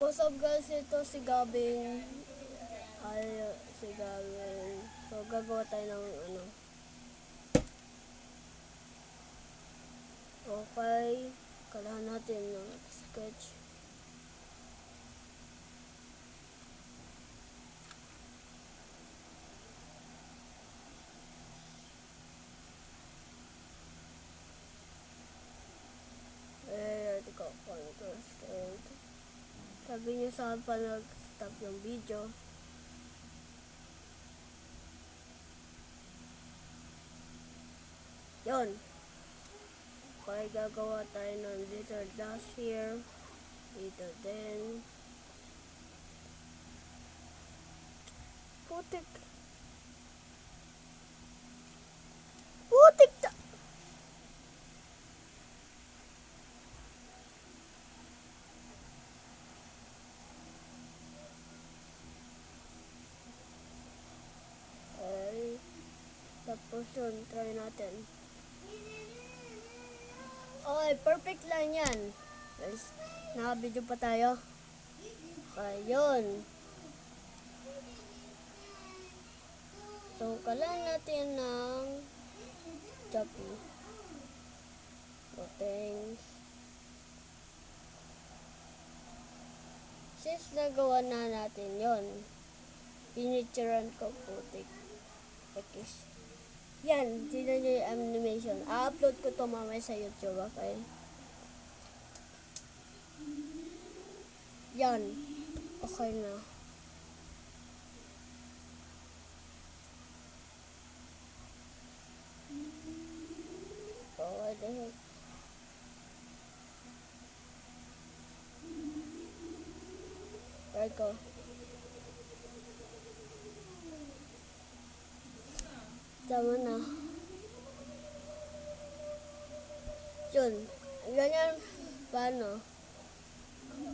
What's up guys, ito si Gavin. Ay, si Gavin. So, gagawa tayo ng ano. Okay. Kailangan natin ng sketch. Ito ko. Sabi niyo sa akin pa nag-stop yung video. Yon. Okay, gagawa tayo ng little dash here. Dito din. Putik. Putik ta. Okay. Tapos yun, try natin. Okay, perfect lang yan. Guys, naka-video pa tayo. Okay, yun. So, kailangan natin ng Shopee. Settings. Since nagawa na natin yon, pinituran ko putik. X. Yan, tignan nyo yung animation. I-upload ko to mamaya sa YouTube, okay? Yan. Okay na. Oh, what the heck? Try ko. Tama na. Yun. Ganyan. Paano?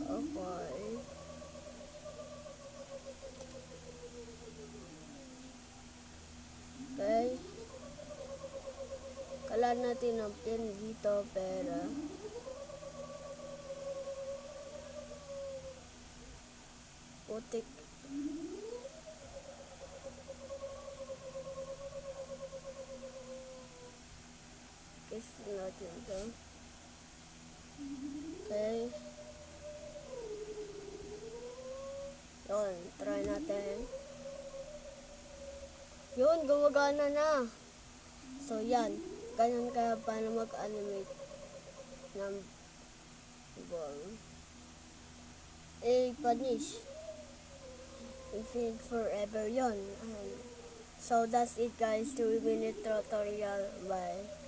Okay. Okay. Kailangan natin ng pin dito, pero putik. Kiss natin ito. Okay. Yun, try natin. Yun, gumagana na. So, yan. Ganyan kaya paano mag-animate ng ball. Punish. Infinite forever yon. So, that's it guys. 2-minute tutorial. Bye.